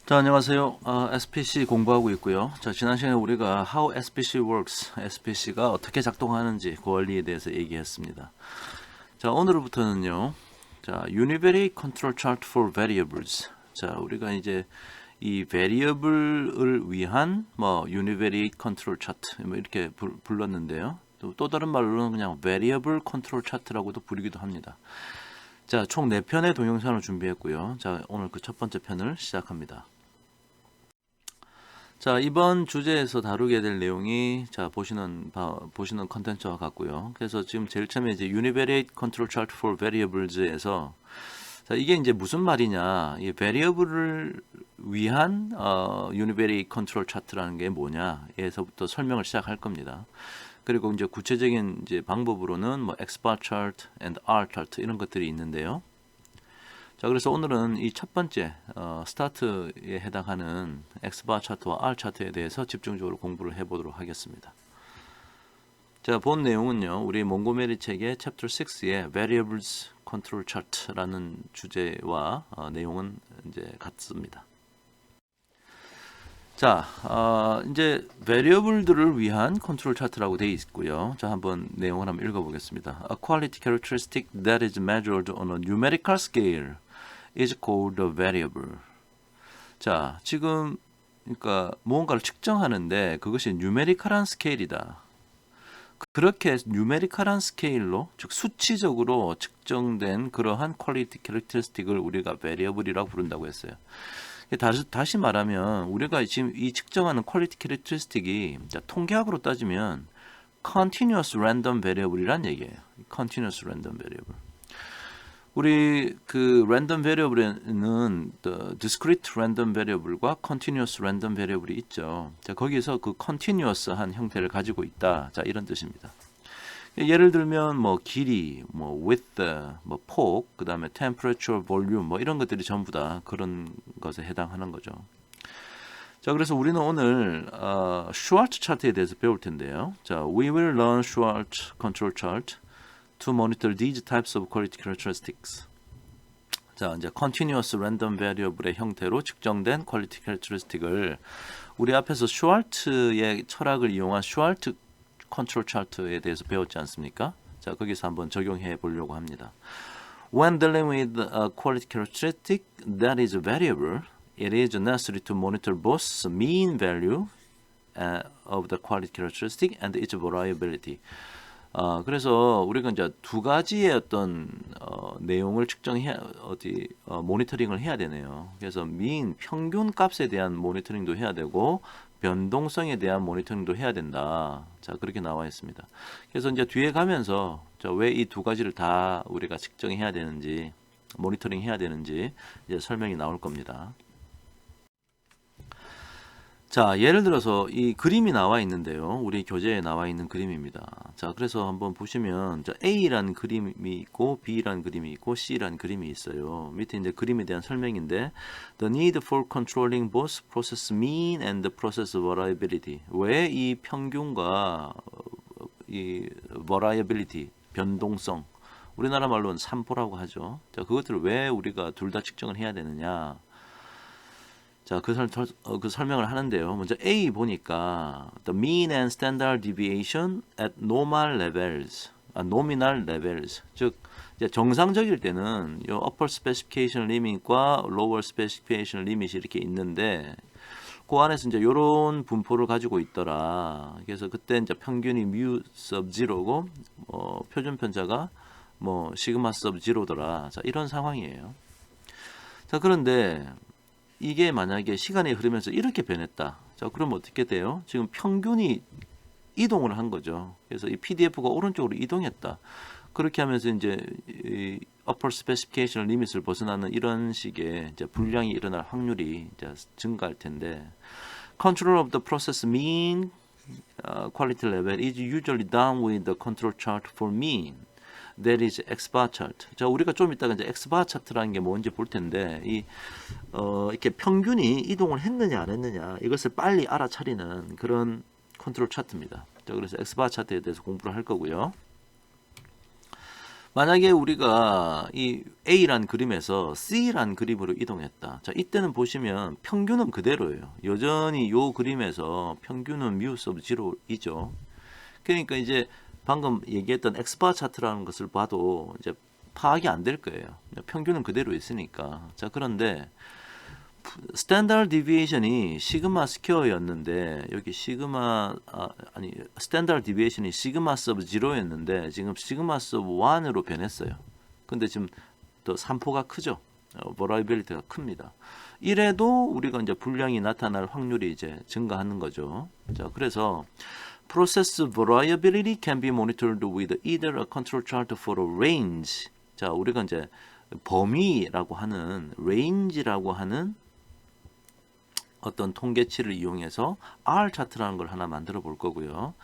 자, 안녕하세요. SPC 공부하고 있고요. 자, 지난 시간에 우리가 How SPC Works, SPC가 어떻게 작동하는지 그 원리에 대해서 얘기했습니다. 자, 오늘부터는요. 자, Univariate Control Chart for Variables. 자, 우리가 이제 이 variable을 위한 Univariate Control Chart 뭐 이렇게 불렀는데요. 또 다른 말로는 그냥 Variable Control Chart라고도 부르기도 합니다. 자, 총 4편의 동영상을 준비했고요. 자, 오늘 그 첫 번째 편을 시작합니다. 자, 이번 주제에서 다루게 될 내용이 자, 보시는 컨텐츠와 같고요. 그래서 지금 제일 처음에 이제 Univariate Control Chart for Variables에서 자, 이게 이제 무슨 말이냐? 이 variable을 위한 Univariate Control Chart라는 게 뭐냐?에서부터 설명을 시작할 겁니다. 그리고 이제 구체적인 이제 방법으로는 뭐 Xbar chart and R chart 이런 것들이 있는데요. 자, 그래서 오늘은 이 첫 번째 스타트에 해당하는 Xbar 차트와 R 차트에 대해서 집중적으로 공부를 해보도록 하겠습니다. 자, 본 내용은요, 우리 몽고메리 책의 챕터 6의 Variables Control Chart라는 주제와 내용은 이제 같습니다. 자, 이제 variable들을 위한 컨트롤 차트라고 되어 있고요. 자, 한번 내용을 한번 읽어보겠습니다. A quality characteristic that is measured on a numerical scale is called a variable. 자, 지금 그러니까 무언가를 측정하는데 그것이 numerical한 스케일이다. 그렇게 numerical한 스케일로 즉 수치적으로 측정된 그러한 quality characteristic을 우리가 variable이라고 부른다고 했어요. 다시 말하면 우리가 지금 이 측정하는 퀄리티 캐릭터리스틱이 통계학으로 따지면 continuous random variable이란 얘기예요. continuous random variable. 우리 그 random variable에는 discrete random variable과 continuous random variable이 있죠. 자, 거기서 그 continuous한 형태를 가지고 있다. 자, 이런 뜻입니다. 예를 들면 뭐 길이, 뭐 width, 뭐 폭, 그다음에 temperature, volume 뭐 이런 것들이 전부 다 그런 것에 해당하는 거죠. 자, 그래서 우리는 오늘 Schwartz 차트에 대해서 배울 텐데요. 자, we will learn Schwartz control chart to monitor these types of quality characteristics. 자, 이제 continuous random variable의 형태로 측정된 quality characteristic을 우리 앞에서 슈왈츠의 철학을 이용한 슈왈츠 컨트롤 차트에 대해서 배웠지 않습니까? 자, 거기서 한번 적용해 보려고 합니다. When dealing with a quality characteristic that is a variable, it is necessary to monitor both the mean value of the quality characteristic and its variability. 그래서 우리가 이제 두 가지의 어떤 내용을 모니터링을 해야 되네요. 그래서 mean 평균 값에 대한 모니터링도 해야 되고 변동성에 대한 모니터링도 해야 된다. 자, 그렇게 나와 있습니다. 그래서 이제 뒤에 가면서 왜 이 두 가지를 다 우리가 측정해야 되는지, 모니터링 해야 되는지 이제 설명이 나올 겁니다. 자, 예를 들어서 이 그림이 나와 있는데요. 우리 교재에 나와 있는 그림입니다. 자, 그래서 한번 보시면 A라는 그림이 있고 B라는 그림이 있고 C라는 그림이 있어요. 밑에 이제 그림에 대한 설명인데 The need for controlling both process mean and the process variability. 왜 이 평균과 이 variability, 변동성, 우리나라 말로는 산포라고 하죠. 자, 그것들을 왜 우리가 둘 다 측정을 해야 되느냐? 자, 그 설명을 하는데요. 먼저 A 보니까 the mean and standard deviation at normal levels, nominal levels, 즉 이제 정상적일 때는 이 upper specification limit과 lower specification limit이 이렇게 있는데 그 안에서 이제 이런 분포를 가지고 있더라. 그래서 그때 이제 평균이 mu sub 0고 표준 편차가 뭐 시그마 sub 0더라. 자, 이런 상황이에요. 자, 그런데 이게 만약에 시간이 흐르면서 이렇게 변했다. 자, 그럼 어떻게 돼요? 지금 평균이 이동을 한 거죠. 그래서 이 PDF가 오른쪽으로 이동했다. 그렇게 하면서 이제 이 upper specification limit을 벗어나는 이런 식의 이제 불량이 일어날 확률이 이제 증가할 텐데, control of the process mean quality level is usually done with the control chart for mean. That is Xbar chart. 자, 우리가 좀 이따가 이제 Xbar 차트라는 게 뭔지 볼 텐데, 이렇게 평균이 이동을 했느냐 안 했느냐 이것을 빨리 알아차리는 그런 컨트롤 차트입니다. 자, 그래서 Xbar 차트에 대해서 공부를 할 거고요. 만약에 우리가 이 A란 그림에서 C란 그림으로 이동했다. 자, 이때는 보시면 평균은 그대로예요. 여전히 요 그림에서 평균은 mu sub 0이죠. 그러니까 이제 방금 얘기했던 X바 차트라는 것을 봐도 이제 파악이 안 될 거예요. 평균은 그대로 있으니까. 자, 그런데 스탠다드 디비에이션이 시그마 스퀘어였는데 여기 시그마 아니 스탠다드 디비에이션이 시그마 서브 0였는데 지금 시그마 서브 1으로 변했어요. 근데 지금 더 산포가 크죠. 버라이빌리티가 큽니다. 이래도 우리가 이제 불량이 나타날 확률이 이제 증가하는 거죠. 자, 그래서 process variability can be monitored with either a control chart for a range. 자, 우리가 이제 범위라고 하는 range라고 하는 어떤 통계치를 이용해서 R 차트라는 걸 하나 만들어 볼 거고요.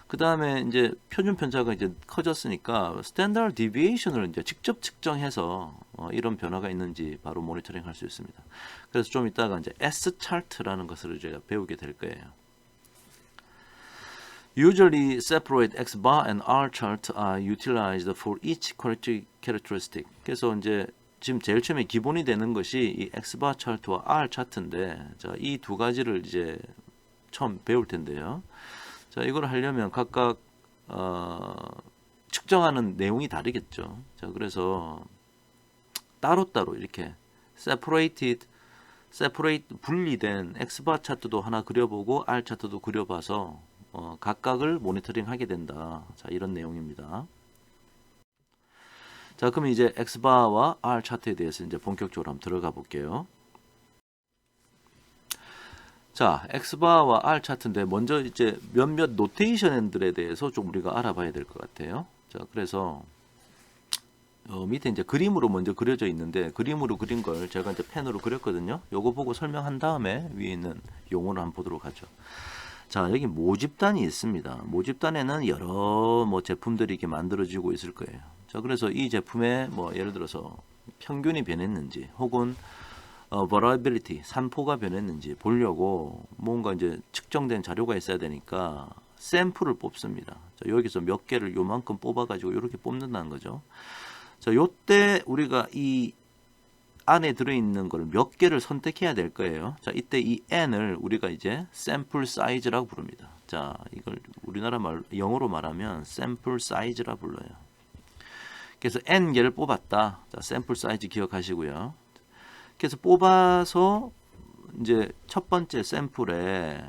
그 다음에 이제 표준 편차가 이제 커졌으니까 스탠다드 디비에이션을 이제 직접 측정해서 이런 변화가 있는지 바로 모니터링 할 수 있습니다. 그래서 좀 이따가 이제 S 차트라는 것을 제가 배우게 될 거예요. Usually separate X bar and R chart are utilized for each characteristic. 그래서 이제 지금 제일 처음에 기본이 되는 것이 이 X바 차트와 R 차트인데, 자, 이 두 가지를 이제 처음 배울 텐데요. 자, 이걸 하려면 각각 측정하는 내용이 다르겠죠. 자, 그래서 따로따로 이렇게 separate 분리된 X바 차트도 하나 그려보고 R 차트도 그려봐서 각각을 모니터링 하게 된다. 자, 이런 내용입니다. 자, 그럼 이제 X바와 R 차트에 대해서 이제 본격적으로 한번 들어가 볼게요. 자, X바와 R 차트인데 먼저 이제 몇몇 노테이션들에 대해서 좀 우리가 알아봐야 될 것 같아요. 자, 그래서 밑에 이제 그림으로 먼저 그려져 있는데 그림으로 그린 걸 제가 이제 펜으로 그렸거든요. 요거 보고 설명한 다음에 위에 있는 용어를 한번 보도록 하죠. 자, 여기 모집단이 있습니다. 모집단에는 여러 제품들이 이렇게 만들어지고 있을 거예요. 자, 그래서 이 제품의 예를 들어서 평균이 변했는지 혹은 variability, 산포가 변했는지 보려고 뭔가 이제 측정된 자료가 있어야 되니까 샘플을 뽑습니다. 자, 여기서 몇 개를 요만큼 뽑아가지고 이렇게 뽑는다는 거죠. 자, 요때 우리가 이 안에 들어있는 걸 몇 개를 선택해야 될 거예요. 자, 이때 이 n을 우리가 이제 샘플 사이즈라고 부릅니다. 자, 이걸 우리나라 영어로 말하면 샘플 사이즈라 불러요. 그래서 n 개를 뽑았다. 자, 샘플 사이즈 기억하시고요. 그래서 뽑아서 이제 첫 번째 샘플에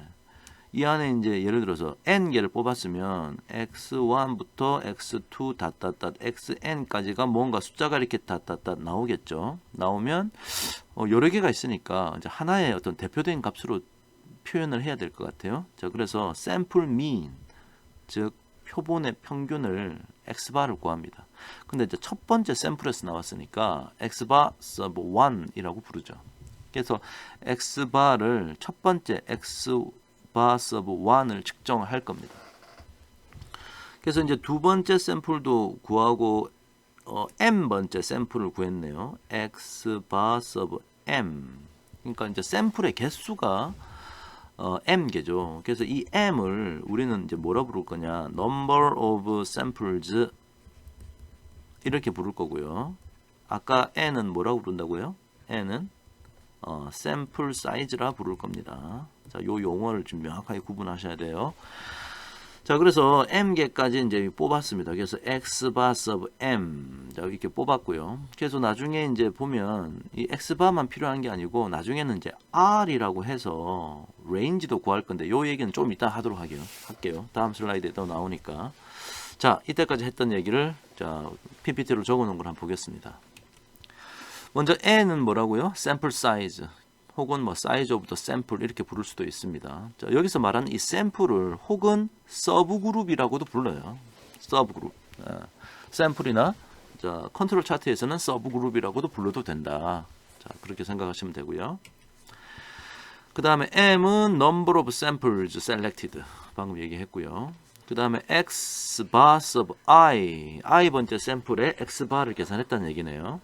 이 안에 이제 예를 들어서 n 개를 뽑았으면 x1부터 x2 닷닷닷 xn까지가 뭔가 숫자가 이렇게 닷닷닷 나오겠죠. 나오면 여러 개가 있으니까 이제 하나의 어떤 대표적인 값으로 표현을 해야 될 것 같아요. 자, 그래서 샘플 mean, 즉 표본의 평균을 x바를 구합니다. 근데 이제 첫 번째 샘플에서 나왔으니까 x바 sub 1이라고 부르죠. 그래서 x바를 첫 번째 x바 sub 1을 측정할 겁니다. 그래서 이제 두 번째 샘플도 구하고 m 번째 샘플을 구했네요. x바 sub m. 그러니까 이제 샘플의 개수가 m 개죠. 그래서 이 m을 우리는 이제 뭐라 부를 거냐? number of samples 이렇게 부를 거고요. 아까 n은 뭐라고 부른다고요? n은 sample size라 부를 겁니다. 자, 요 용어를 좀 명확하게 구분하셔야 돼요. 자, 그래서 m개까지 이제 뽑았습니다. 그래서 x바 sub m. 자, 이렇게 뽑았고요. 그래서 나중에 이제 보면 이 x바만 필요한 게 아니고 나중에는 이제 r이라고 해서 range도 구할 건데 요 얘기는 좀 이따 하도록 할게요. 다음 슬라이드에 또 나오니까. 자, 이때까지 했던 얘기를 자, PPT로 적어 놓은 걸 한번 보겠습니다. 먼저 n은 뭐라고요? sample size. 혹은 size of the sample 이렇게 부를 수도 있습니다. 자, 여기서 말하는 이 샘플을 혹은 서브그룹이라고도 불러요. 서브그룹. 샘플이나 자, 컨트롤 차트에서는 서브그룹이라고도 불러도 된다. 자, 그렇게 생각하시면 되고요. 그 다음에 m은 number of samples selected. 방금 얘기했고요. 그 다음에 x bar sub i 번째 샘플에 x bar를 계산했다는 얘기네요.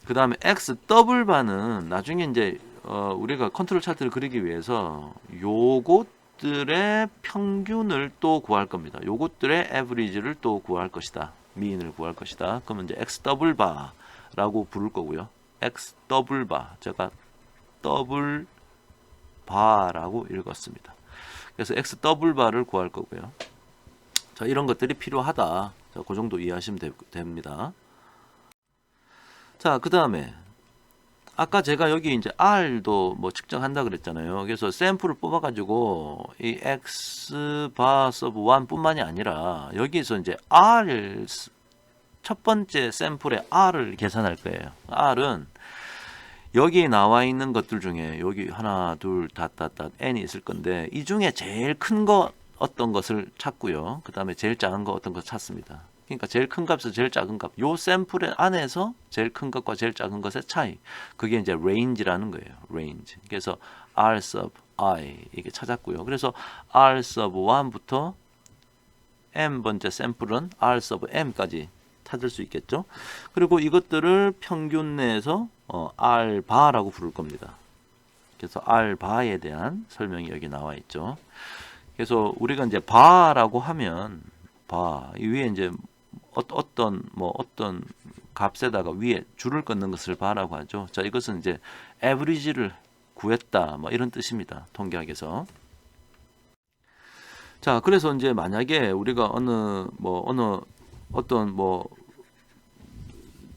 그 다음에 x 더블 바는 나중에 이제 우리가 컨트롤 차트를 그리기 위해서 요것들의 평균을 또 구할 겁니다. 요것들의 average를 또 구할 것이다. 미인을 구할 것이다. 그러면 이제 x 더블 바라고 부를 거고요. x 더블 바, 제가 더블 바라고 읽었습니다. 그래서 x 더블 바를 구할 거고요. 자, 이런 것들이 필요하다. 자, 그 정도 이해하시면 됩니다. 자, 그 다음에 아까 제가 여기 이제 R도 뭐 측정한다 그랬잖아요. 그래서 샘플을 뽑아가지고 이 X 바 서브 1 뿐만이 아니라 여기서 이제 R 첫 번째 샘플의 R을 계산할 거예요. R은 여기 나와 있는 것들 중에 여기 하나, 둘, N이 있을 건데 이 중에 제일 큰 거 어떤 것을 찾고요. 그 다음에 제일 작은 거 어떤 것 찾습니다. 그러니까 제일 큰 값에서 제일 작은 값. 요 샘플의 안에서 제일 큰 것과 제일 작은 것의 차이. 그게 이제 range라는 거예요. range. 그래서 R sub I 이게 찾았고요. 그래서 R sub 1부터 M 번째 샘플은 R sub M까지 찾을 수 있겠죠. 그리고 이것들을 평균 내에서 R 바라고 부를 겁니다. 그래서 R 바에 대한 설명이 여기 나와 있죠. 그래서 우리가 이제 바라고 하면 바 이 위에 이제 어떤 값에다가 위에 줄을 긋는 것을 바라고 하죠. 자, 이것은 이제 average를 구했다 뭐 이런 뜻입니다. 통계학에서. 자, 그래서 이제 만약에 우리가 어떤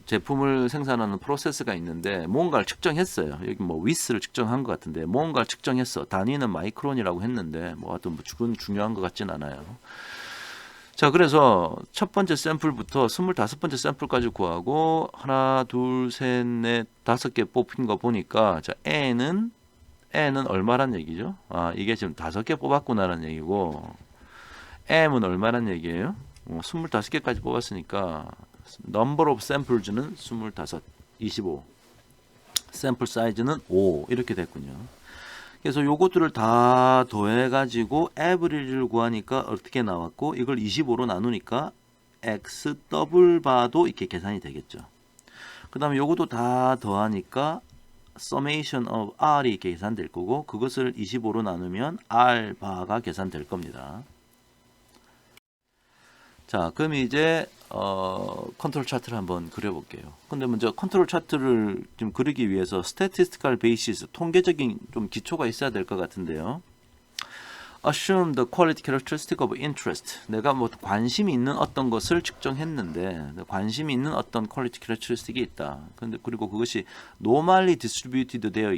제품을 생산하는 프로세스가 있는데 뭔가를 측정했어요. 여기 뭐 위스를 측정한 것 같은데 뭔가를 측정했어. 단위는 마이크론이라고 했는데 뭐 어떤 그건 중요한 것 같진 않아요. 자, 그래서 첫 번째 샘플부터 25번째 샘플까지 구하고 하나, 둘, 셋, 넷, 5개 뽑힌 거 보니까 자, N은 얼마란 얘기죠? 아, 이게 지금 5개 뽑았구나라는 얘기고 M은 얼마란 얘기예요? 25개까지 뽑았으니까 number of samples는 25, 샘플 사이즈는 5 이렇게 됐군요. 그래서 요것들을 다 더해가지고 average를 구하니까 어떻게 나왔고 이걸 25로 나누니까 x 더블 바도 이렇게 계산이 되겠죠. 그 다음에 요것도 다 더하니까 summation of r이 계산될 거고 그것을 25로 나누면 r 바가 계산될 겁니다. 자, 그럼 이제 컨트롤 차트를 한번 그려볼게요. 근데 먼저 컨트롤 차트를 좀 그리기 위해서 statistical basis, 통계적인 좀 기초가 있어야 될 것 같은데요. Assume the quality characteristic of interest. 내가 뭐 관심이 있는 어떤 것을 측정했는데 관심이 있는 어떤 quality characteristic이 있다. 근데 그리고 그것이 normally distributed 되어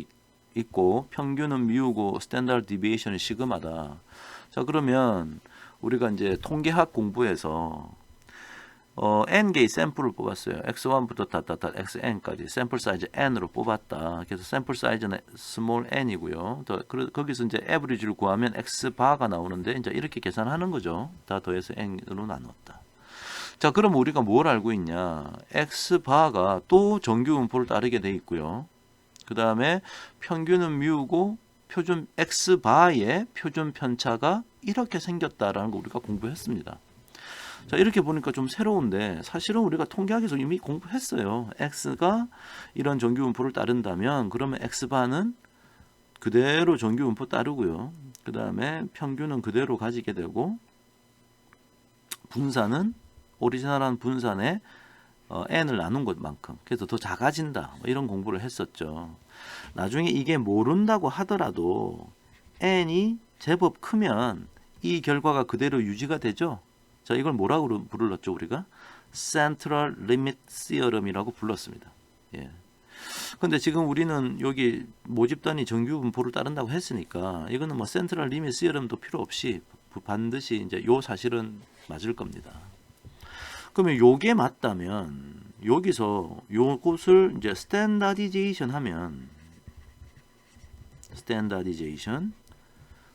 있고 평균은 미우고 standard deviation은 시그마다. 자, 그러면 우리가 이제 통계학 공부에서 n개의 샘플을 뽑았어요. x1부터 xn까지 샘플 사이즈 n으로 뽑았다. 그래서 샘플 사이즈는 small n이고요. 거기서 이제 average를 구하면 x 바가 나오는데 이제 이렇게 계산하는 거죠. 다 더해서 n으로 나눴다. 자, 그럼 우리가 뭘 알고 있냐? x 바가 또 정규 분포를 따르게 돼 있고요. 그 다음에 평균은 미우고 표준 x 바의 표준 편차가 이렇게 생겼다라는 거 우리가 공부했습니다. 자, 이렇게 보니까 좀 새로운데 사실은 우리가 통계학에서 이미 공부했어요. x가 이런 정규분포를 따른다면 그러면 x바는 그대로 정규분포 따르고요. 그 다음에 평균은 그대로 가지게 되고 분산은 오리지널한 분산에 n을 나눈 것만큼 그래서 더 작아진다 이런 공부를 했었죠. 나중에 이게 모른다고 하더라도 n이 제법 크면 이 결과가 그대로 유지가 되죠. 자, 이걸 뭐라고 불렀죠? 우리가 Central Limit Theorem이라고 불렀습니다. 예. 근데 지금 우리는 여기 모집단이 정규 분포를 따른다고 했으니까 이거는 뭐 Central Limit Theorem도 필요 없이 반드시 이제 요 사실은 맞을 겁니다. 그러면 요게 맞다면 여기서 요것을 이제 스탠다디제이션 하면 스탠다디제이션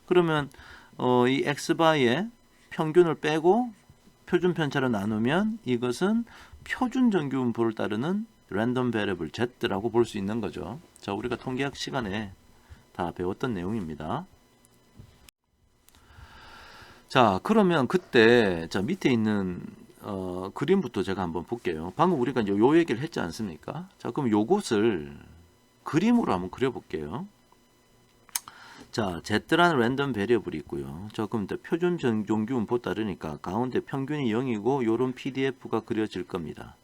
그러면 이 x바의 평균을 빼고 표준 편차를 나누면 이것은 표준 정규 분포를 따르는 랜덤 베리어블 Z라고 볼 수 있는 거죠. 자, 우리가 통계학 시간에 다 배웠던 내용입니다. 자, 그러면 그때 자 밑에 있는 그림부터 제가 한번 볼게요. 방금 우리가 이제 요 얘기를 했지 않습니까? 자, 그럼 요것을 그림으로 한번 그려볼게요. 자, Z라는 랜덤 베리어블이 있고요. 자, 그럼 표준 정규분포 따르니까 가운데 평균이 0이고 요런 PDF가 그려질 겁니다.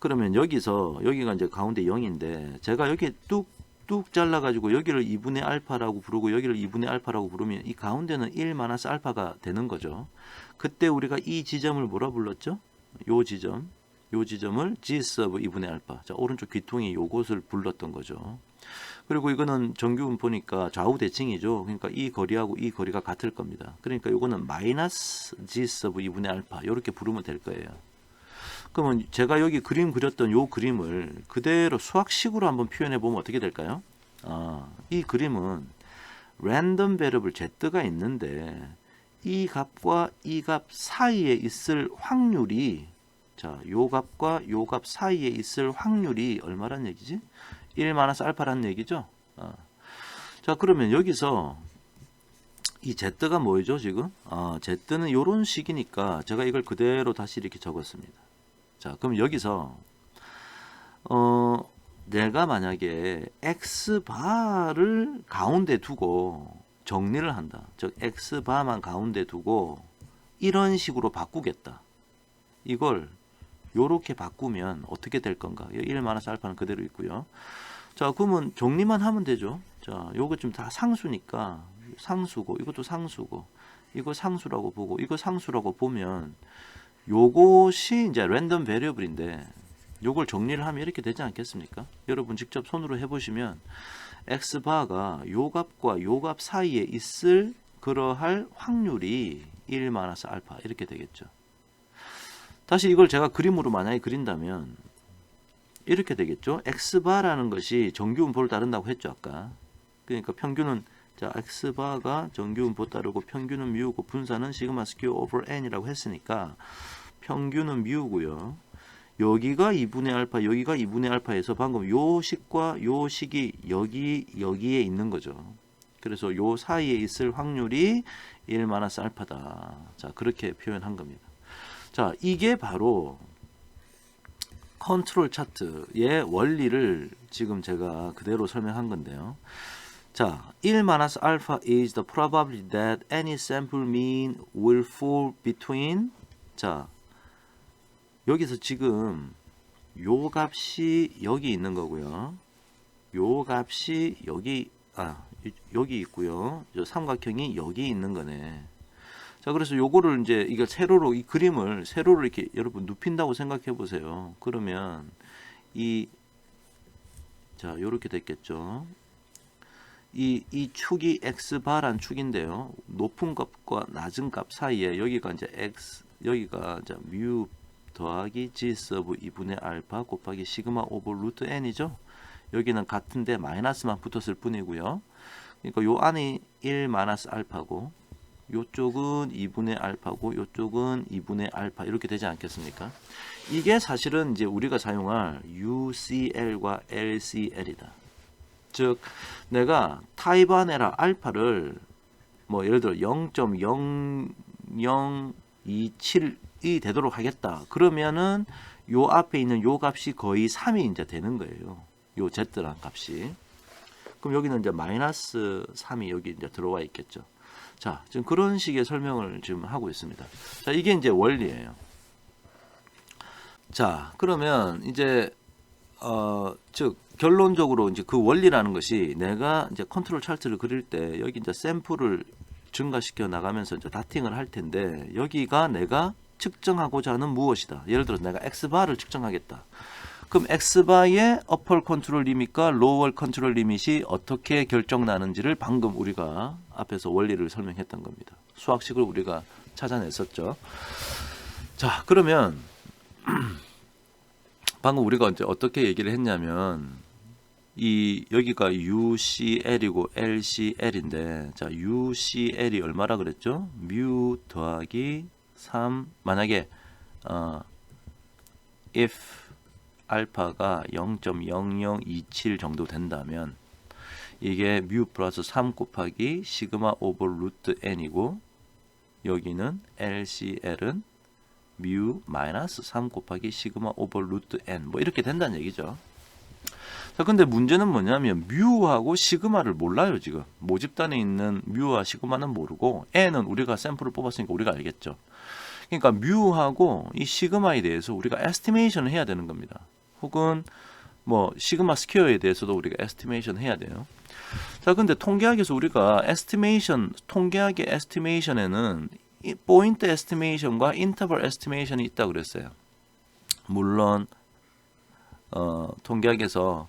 그러면 여기가 이제 가운데 0인데 제가 여기 뚝뚝 잘라가지고 여기를 2분의 알파라고 부르고 여기를 2분의 알파라고 부르면 이 가운데는 1 마이너스 알파가 되는 거죠. 그때 우리가 이 지점을 뭐라 불렀죠? 요 지점을 G 서브 2분의 알파. 자, 오른쪽 귀퉁이 요것을 불렀던 거죠. 그리고 이거는 정규분 보니까 좌우 대칭이죠. 그러니까 이 거리하고 이 거리가 같을 겁니다. 그러니까 이거는 마이너스 G 서브 2분의 알파 이렇게 부르면 될 거예요. 그러면 제가 여기 그림 그렸던 요 그림을 그대로 수학식으로 한번 표현해 보면 어떻게 될까요? 이 그림은 랜덤 베리어블 Z가 있는데 이 값과 이 값 사이에 있을 확률이 자, 요 값과 요 값 사이에 있을 확률이 얼마란 얘기지? 1 마이너스 알파라는 얘기죠. 자, 그러면 여기서 이 Z가 뭐죠 지금? Z는 요런 식이니까 제가 이걸 그대로 다시 이렇게 적었습니다. 자, 그럼 여기서 내가 만약에 X바를 가운데 두고 정리를 한다. 즉 X바만 가운데 두고 이런 식으로 바꾸겠다. 이걸 요렇게 바꾸면 어떻게 될 건가? 1 마이너스 알파는 그대로 있고요. 자, 그러면 정리만 하면 되죠. 자, 요거 좀 다 상수니까 상수고 이것도 상수고 이거 상수라고 보고 이거 상수라고 보면 요것이 이제 랜덤 베리어블인데 요걸 정리를 하면 이렇게 되지 않겠습니까? 여러분 직접 손으로 해보시면 X바가 요 값과 요 값 사이에 있을 그러할 확률이 1 마이너스 알파 이렇게 되겠죠. 다시 이걸 제가 그림으로 만약에 그린다면 이렇게 되겠죠. X바라는 것이 정규분포를 따른다고 했죠 아까. 그러니까 평균은 자 X바가 정규분포 따르고 평균은 뮤고 분산은 시그마 스퀘어 오버 n이라고 했으니까 평균은 뮤고요. 여기가 2분의 알파 여기가 2분의 알파에서 방금 요 식과 요 식이 여기에 있는 거죠. 그래서 요 사이에 있을 확률이 1 마이너스 알파다. 자, 그렇게 표현한 겁니다. 자, 이게 바로 컨트롤 차트의 원리를 지금 제가 그대로 설명한 건데요. 자, 1 minus alpha is the probability that any sample mean will fall between 자, 여기서 지금 요 값이 여기 있는 거고요. 요 값이 여기 있고요. 저 삼각형이 여기 있는 거네. 자, 그래서 요거를 이제 이거 세로로 이 그림을 세로로 이렇게 여러분 눕힌다고 생각해 보세요. 그러면 자, 요렇게 됐겠죠. 이 축이 x바란 축인데요. 높은 값과 낮은 값 사이에 여기가 이제 여기가 이제 뮤 더하기 g 서브 2분의 알파 곱하기 시그마 오버 루트 n이죠. 여기는 같은데 마이너스만 붙었을 뿐이고요. 그러니까 요 안이 1 마이너스 알파고 요쪽은 2분의 알파고 요쪽은 2분의 알파 이렇게 되지 않겠습니까? 이게 사실은 이제 우리가 사용할 UCL과 LCL이다. 즉 내가 타입 안에라 알파를 뭐 예를 들어 0.0027이 되도록 하겠다. 그러면은 요 앞에 있는 요 값이 거의 3이 이제 되는 거예요. 요 Z란 값이. 그럼 여기는 이제 마이너스 3이 여기 이제 들어와 있겠죠. 자, 지금 그런 식의 설명을 지금 하고 있습니다. 자, 이게 이제 원리예요. 자, 그러면 이제 즉 결론적으로 이제 그 원리라는 것이 내가 이제 컨트롤 차트를 그릴 때 여기 이제 샘플을 증가시켜 나가면서 이제 다팅을 할 텐데 여기가 내가 측정하고자 하는 무엇이다. 예를 들어서 내가 X바를 측정하겠다. 그럼 X바의 어퍼 컨트롤 리밋과 로워 컨트롤 리밋이 어떻게 결정나는지를 방금 우리가 앞에서 원리를 설명했던 겁니다. 수학식을 우리가 찾아냈었죠. 자, 그러면 방금 우리가 이제 어떻게 얘기를 했냐면 여기가 UCL이고 LCL인데 자, UCL이 얼마라 그랬죠? 뮤 더하기 3 만약에 if 알파가 0.0027 정도 된다면 이게 뮤 플러스 3 곱하기 시그마 오버 루트 n이고 여기는 LCL은 뮤 마이너스 3 곱하기 시그마 오버 루트 n 뭐 이렇게 된다는 얘기죠. 자, 근데 문제는 뭐냐면 뮤하고 시그마를 몰라요, 지금. 모집단에 있는 뮤와 시그마는 모르고 n은 우리가 샘플을 뽑았으니까 우리가 알겠죠. 그러니까 뮤하고 이 시그마에 대해서 우리가 에스티메이션을 해야 되는 겁니다. 혹은 뭐 시그마 스퀘어에 대해서도 우리가 에스티메이션 해야 돼요. 자, 근데 통계학에서 우리가 에스티메이션, 통계학의 에스티메이션에는 포인트 에스티메이션과 인터벌 에스티메이션이 있다고 그랬어요. 물론 통계학에서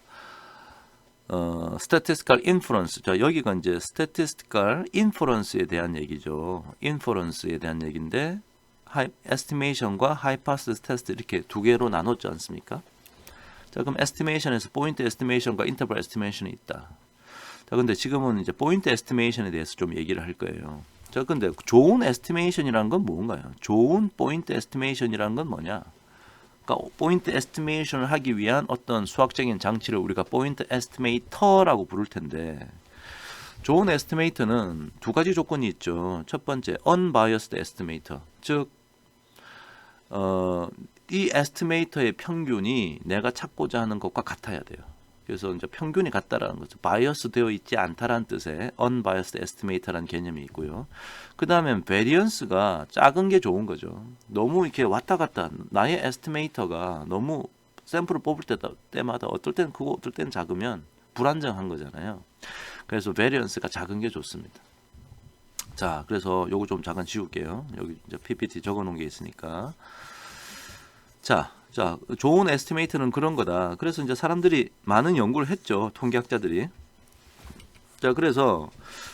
statistical inference, 자, 여기가 이제 statistical inference에 대한 얘기죠. inference에 대한 얘기인데 estimation과 hypothesis test 이렇게 두 개로 나눴지 않습니까? 자, 그럼 estimation에서 포인트 에스티메이션과 인터벌 에스티메이션이 있다. 자, 근데 지금은 이제 포인트 에스티메이션에 대해서 좀 얘기를 할 거예요. 자, 근데 좋은 에스티메이션이라는 건 뭔가요? 좋은 포인트 에스티메이션이라는 건 뭐냐? 그러니까 포인트 에스티메이션을 하기 위한 어떤 수학적인 장치를 우리가 포인트 에스티메이터라고 부를 텐데, 좋은 에스티메이터는 두 가지 조건이 있죠. 첫 번째, unbiased estimator, 즉 이 에스티메이터의 평균이 내가 찾고자 하는 것과 같아야 돼요. 그래서 이제 평균이 같다라는 거죠. 바이어스 되어 있지 않다라는 뜻의 unbiased estimator라는 개념이 있고요. 그 다음엔 variance가 작은 게 좋은 거죠. 너무 이렇게 왔다 갔다 나의 에스티메이터가 너무 샘플을 뽑을 때마다 어떨 때는 크고 어떨 때는 작으면 불안정한 거잖아요. 그래서 variance가 작은 게 좋습니다. 자, 그래서 요거 좀 잠깐 지울게요. 여기 이제 PPT 적어 놓은 게 있으니까. 자, 좋은 에스티메이터는 그런 거다. 그래서 이제 사람들이 많은 연구를 했죠. 통계학자들이. 자, 그래서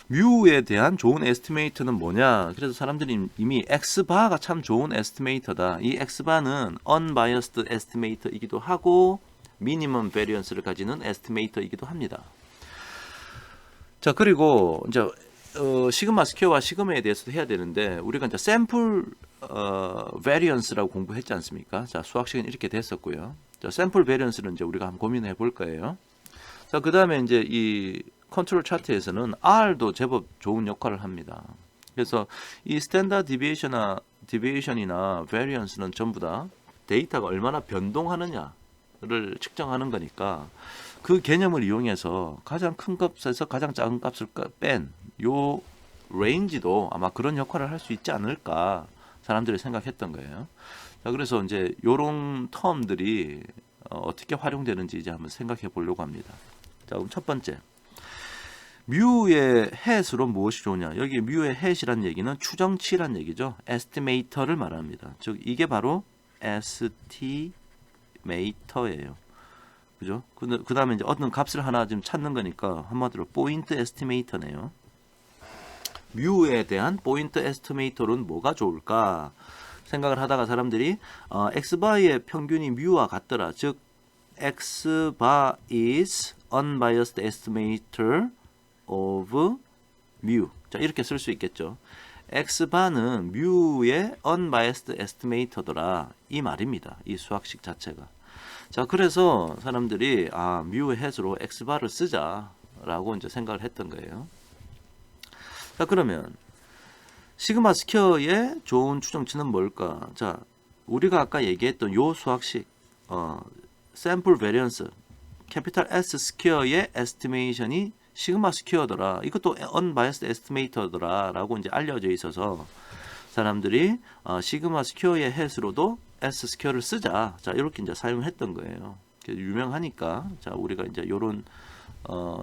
뮤에 대한 좋은 에스티메이터는 뭐냐? 그래서 사람들이 이미 X바가 참 좋은 에스티메이터다. 이 X바는 unbiased 에스티메이터이기도 하고 미니멈 베리언스를 가지는 에스티메이터이기도 합니다. 자, 그리고 이제 시그마 스퀘어와 시그마에 대해서도 해야 되는데 우리가 이제 샘플 베리언스라고 공부했지 않습니까? 자, 수학 시간 이렇게 됐었고요. 자, 샘플 베리언스는 이제 우리가 한번 고민해 볼 거예요. 자, 그다음에 이제 이 컨트롤 차트에서는 R도 제법 좋은 역할을 합니다. 그래서 이 스탠다드 디비에이션이나 베리언스는 전부 다 데이터가 얼마나 변동하느냐를 측정하는 거니까 그 개념을 이용해서 가장 큰 값에서 가장 작은 값을 뺀 요 레인지도 아마 그런 역할을 할 수 있지 않을까 사람들이 생각했던 거예요. 자, 그래서 이제 요런 텀들이 어떻게 활용되는지 이제 한번 생각해 보려고 합니다. 자, 그럼 첫 번째, 뮤의 햇으로 무엇이 좋으냐? 여기 뮤의 햇이란 얘기는 추정치란 얘기죠. 에스티메이터를 말합니다. 즉 이게 바로 에스티메이터예요. 그죠? 그 다음에 이제 어떤 값을 하나 지금 찾는 거니까 한마디로 포인트 에스티메이터네요. 뮤에 대한 포인트 에스티메이터는 뭐가 좋을까 생각을 하다가 사람들이 x바의 평균이 뮤와 같더라. 즉 x바 is unbiased estimator of mu. 자, 이렇게 쓸 수 있겠죠. x바는 뮤의 unbiased estimator더라. 이 말입니다. 이 수학식 자체가. 자, 그래서 사람들이 뮤의 햇으로 x바를 쓰자라고 이제 생각을 했던 거예요. 자, 그러면 시그마 스퀘어의 좋은 추정치는 뭘까? 자, 우리가 아까 얘기했던 요 수학식 샘플 베리언스 캐피탈 S 스퀘어의 에스티메이션이 시그마 스퀘어더라. 이것도 unbiased estimator더라 라고 이제 알려져 있어서 사람들이 시그마 스퀘어의 햇으로도 S 스퀘어를 쓰자. 자, 이렇게 이제 사용했던 거예요. 유명하니까 자, 우리가 이제 요런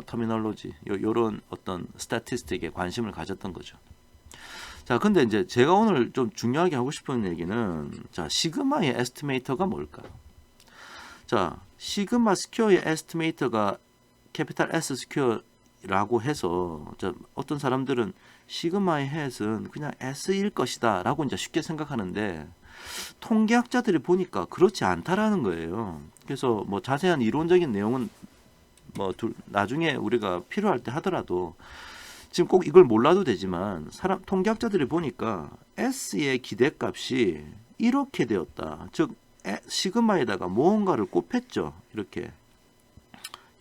터미널로지, 요런 어떤 스태티스틱에 관심을 가졌던 거죠. 자, 근데 이제 제가 오늘 좀 중요하게 하고 싶은 얘기는 자, 시그마의 에스티메이터가 뭘까? 자, 시그마 스퀘어의 에스티메이터가 캐피탈 S 스퀘어라고 해서 자, 어떤 사람들은 시그마의 햇은 그냥 S일 것이다 라고 이제 쉽게 생각하는데 통계학자들이 보니까 그렇지 않다라는 거예요. 그래서 뭐 자세한 이론적인 내용은 뭐 나중에 우리가 필요할 때 하더라도 지금 꼭 이걸 몰라도 되지만 통계학자들이 보니까 S의 기대값이 이렇게 되었다. 즉 시그마에다가 무언가를 곱했죠. 이렇게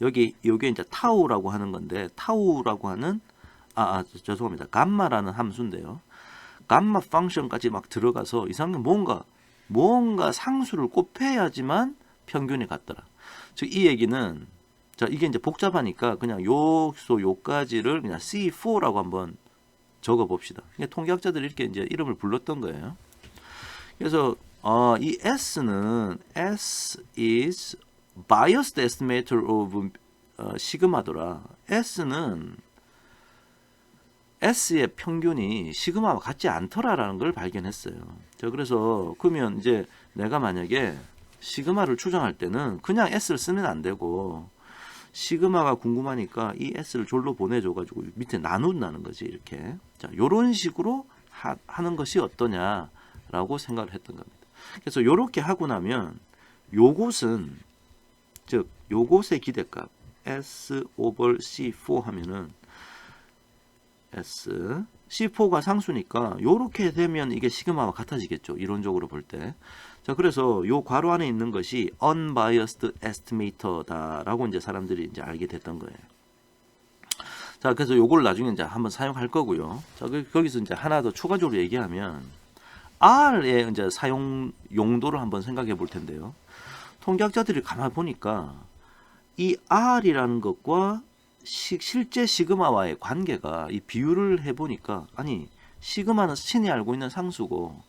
여기 요게 이제 타우라고 하는 건데 타우라고 하는 죄송합니다. 감마라는 함수인데요. 감마 펑션까지 막 들어가서 이상하게 뭔가 상수를 곱해야지만 평균이 같더라. 즉 이 얘기는 자, 이게 이제 복잡하니까 그냥 요소 요까지를 그냥 C4라고 한번 적어 봅시다. 통계학자들이 이렇게 이제 이름을 불렀던 거예요. 그래서 이 S는 S is biased estimator of 시그마더라. S는 S의 평균이 시그마와 같지 않더라라는 걸 발견했어요. 자, 그래서 그러면 이제 내가 만약에 시그마를 추정할 때는 그냥 S를 쓰면 안 되고 시그마가 궁금하니까 이 S를 졸로 보내줘가지고 밑에 나눈다는 거지, 이렇게. 자, 요런 식으로 하는 것이 어떠냐라고 생각을 했던 겁니다. 그래서 요렇게 하고 나면 요것은, 즉, 요것의 기대값, S over C4 하면은 S, C4가 상수니까 요렇게 되면 이게 시그마와 같아지겠죠, 이론적으로 볼 때. 자, 그래서 요 괄호 안에 있는 것이 unbiased estimator다라고 이제 사람들이 이제 알게 됐던 거예요. 자, 그래서 요걸 나중에 이제 한번 사용할 거고요. 자, 거기서 이제 하나 더 추가적으로 얘기하면 R의 이제 사용 용도를 한번 생각해 볼 텐데요. 통계학자들이 가만 보니까 이 R이라는 것과 실제 시그마와의 관계가, 이 비율을 해보니까, 아니, 시그마는 신이 알고 있는 상수고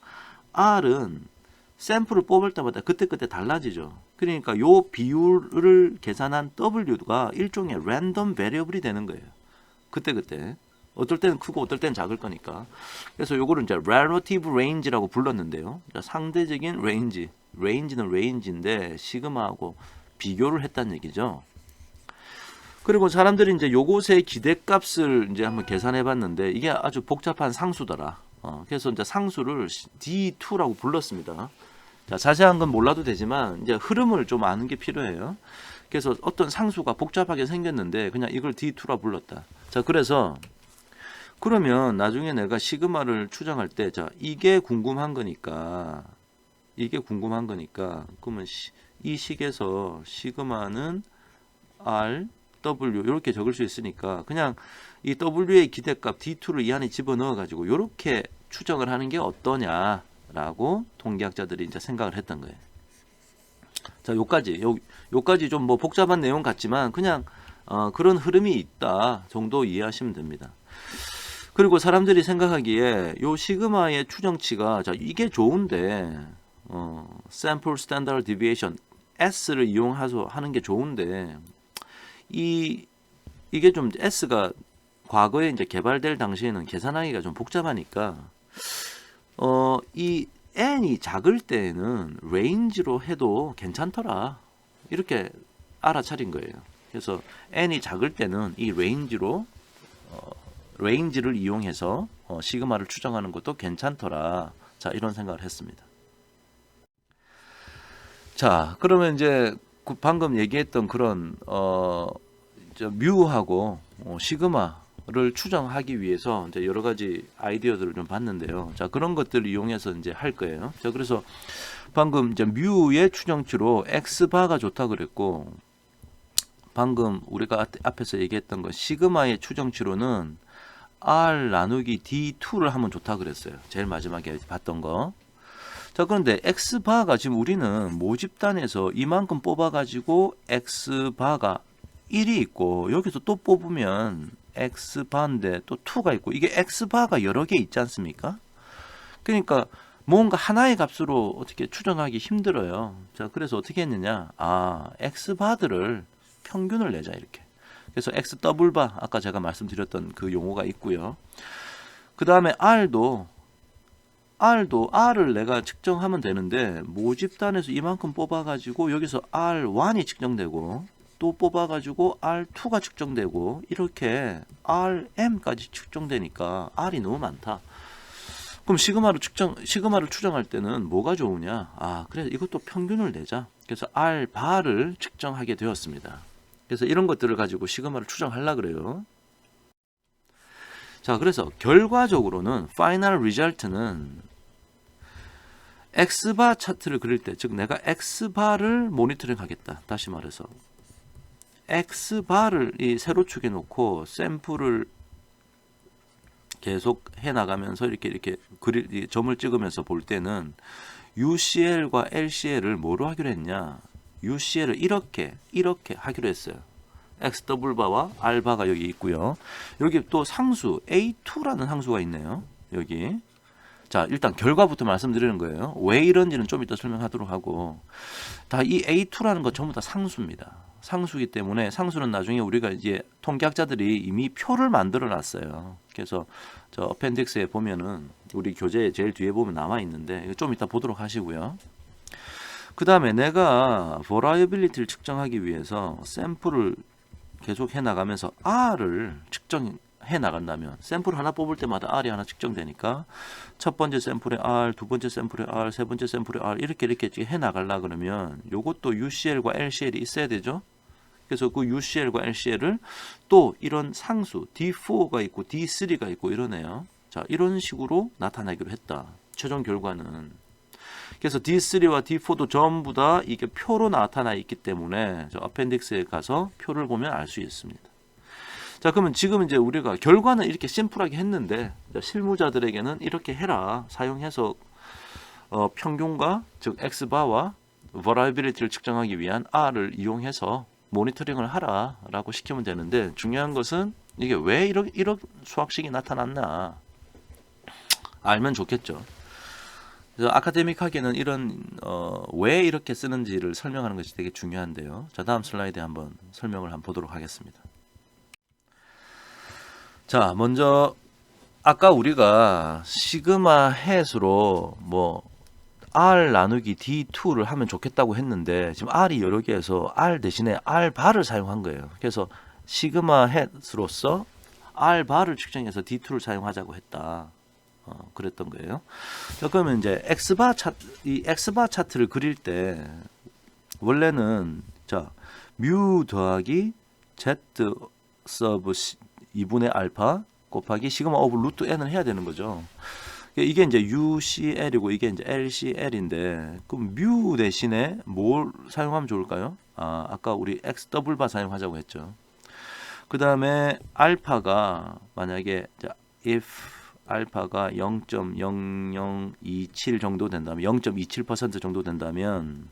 R은 샘플을 뽑을 때마다 그때그때 달라지죠. 그러니까 요 비율을 계산한 W가 일종의 랜덤 베리어블이 되는 거예요. 그때그때. 어떨 때는 크고 어떨 때는 작을 거니까. 그래서 요거를 이제 relative range라고 불렀는데요. 상대적인 레인지. 레인지는 레인지인데 시그마하고 비교를 했다는 얘기죠. 그리고 사람들이 이제 요것의 기대값을 이제 한번 계산해 봤는데 이게 아주 복잡한 상수더라. 그래서 이제 상수를 D2라고 불렀습니다. 자, 자세한 건 몰라도 되지만 이제 흐름을 좀 아는 게 필요해요. 그래서 어떤 상수가 복잡하게 생겼는데 그냥 이걸 D2라 불렀다. 자, 그래서 그러면 나중에 내가 시그마를 추정할 때, 자, 이게 궁금한 거니까 그러면 이 식에서 시그마는 R, W 이렇게 적을 수 있으니까 그냥 이 W의 기대값 D2를 이 안에 집어넣어 가지고 이렇게 추정을 하는 게 어떠냐라고 통계학자들이 이제 생각을 했던 거예요. 자, 요까지 좀 뭐 복잡한 내용 같지만 그냥 그런 흐름이 있다 정도 이해하시면 됩니다. 그리고 사람들이 생각하기에 요 시그마의 추정치가, 자, 이게 좋은데 sample standard deviation S를 이용해서 하는 게 좋은데 이게 좀 S가 과거에 이제 개발될 당시에는 계산하기가 좀 복잡하니까 이 n이 작을 때에는 레인지로 해도 괜찮더라, 이렇게 알아차린 거예요. 그래서 n이 작을 때는 이 레인지를 이용해서 시그마를 추정하는 것도 괜찮더라. 자, 이런 생각을 했습니다. 자, 그러면 이제 방금 얘기했던 그런 뮤하고 시그마를 추정하기 위해서 이제 여러 가지 아이디어들을 좀 봤는데요. 자, 그런 것들을 이용해서 이제 할 거예요. 자, 그래서 방금 이제 뮤의 추정치로 X바가 좋다 그랬고, 방금 우리가 앞에서 얘기했던 거 시그마의 추정치로는 R 나누기 D2를 하면 좋다 그랬어요. 제일 마지막에 봤던 거. 자, 그런데 X바가 지금 우리는 모집단에서 이만큼 뽑아가지고 X바가 1이 있고 여기서 또 뽑으면 X바인데 또 2가 있고 이게 X바가 여러 개 있지 않습니까? 그러니까 뭔가 하나의 값으로 어떻게 추정하기 힘들어요. 자, 그래서 어떻게 했느냐? X바들을 평균을 내자, 이렇게. 그래서 X 더블바, 아까 제가 말씀드렸던 그 용어가 있고요. 그 다음에 R도 R을 내가 측정하면 되는데 모집단에서 이만큼 뽑아가지고 여기서 R1이 측정되고 또 뽑아가지고 R2가 측정되고 이렇게 RM까지 측정되니까 R이 너무 많다. 그럼 시그마를 추정할 때는 뭐가 좋으냐? 그래, 이것도 평균을 내자. 그래서 R바를 측정하게 되었습니다. 그래서 이런 것들을 가지고 시그마를 추정하려고 그래요. 자, 그래서 결과적으로는 파이널 리절트는 X바 차트를 그릴 때, 즉 내가 X바를 모니터링 하겠다. 다시 말해서 X바를 이 세로축에 놓고 샘플을 계속 해 나가면서 이렇게 점을 찍으면서 볼 때는 UCL과 LCL을 뭐로 하기로 했냐? UCL을 이렇게 하기로 했어요. x 더블 바와 r 바가 여기 있고요. 여기 또 상수 a2라는 상수가 있네요. 여기. 자, 일단 결과부터 말씀드리는 거예요. 왜 이런지는 좀 이따 설명하도록 하고, 다 이 a2라는 거 전부 다 상수입니다. 상수이기 때문에 상수는 나중에 우리가 이제 통계학자들이 이미 표를 만들어 놨어요. 그래서 저 어펜딕스에 보면은 우리 교재 제일 뒤에 보면 남아 있는데 이거 좀 이따 보도록 하시고요. 그 다음에 내가 버라이어빌리티를 측정하기 위해서 샘플을 계속 해 나가면서 R을 측정해 나간다면 샘플 하나 뽑을 때마다 R이 하나 측정되니까 첫 번째 샘플에 R, 두 번째 샘플에 R, 세 번째 샘플에 R 이렇게 해 나가려 그러면 요것도 UCL과 LCL이 있어야 되죠. 그래서 그 UCL과 LCL을 또 이런 상수 D4가 있고 D3가 있고 이러네요. 자, 이런 식으로 나타내기로 했다. 최종 결과는. 그래서 D3와 D4도 전부 다 이게 표로 나타나 있기 때문에 저 어펜딕스에 가서 표를 보면 알 수 있습니다. 자, 그러면 지금 이제 우리가 결과는 이렇게 심플하게 했는데 실무자들에게는 이렇게 해라. 사용해서 평균과 즉 X바와 버라이빌리티를 측정하기 위한 R을 이용해서 모니터링을 하라라고 시키면 되는데 중요한 것은 이게 왜 이런 수학식이 나타났나 알면 좋겠죠. 그래서 아카데믹하게는 이런 왜 이렇게 쓰는지를 설명하는 것이 되게 중요한데요. 자, 다음 슬라이드에 한번 설명을 한번 보도록 하겠습니다. 자, 먼저 아까 우리가 시그마 햇으로 뭐 R 나누기 D2를 하면 좋겠다고 했는데 지금 R이 여러 개에서 R 대신에 R 바를 사용한 거예요. 그래서 시그마 햇으로서 R 바를 측정해서 D2를 사용하자고 했다. 그랬던 거예요. 자, 그러면 이제 이 X바 차트를 그릴 때 원래는 자, 뮤 더하기 Z 서브 2분의 알파 곱하기 시그마 오브 루트 n을 해야 되는 거죠. 이게 이제 UCL이고 이게 이제 LCL인데 그럼 뮤 대신에 뭘 사용하면 좋을까요? 아까 우리 X 더블 바 사용하자고 했죠. 그 다음에 알파가 만약에 자, if 알파가 0.0027 정도 된다면 0.27% 정도 된다면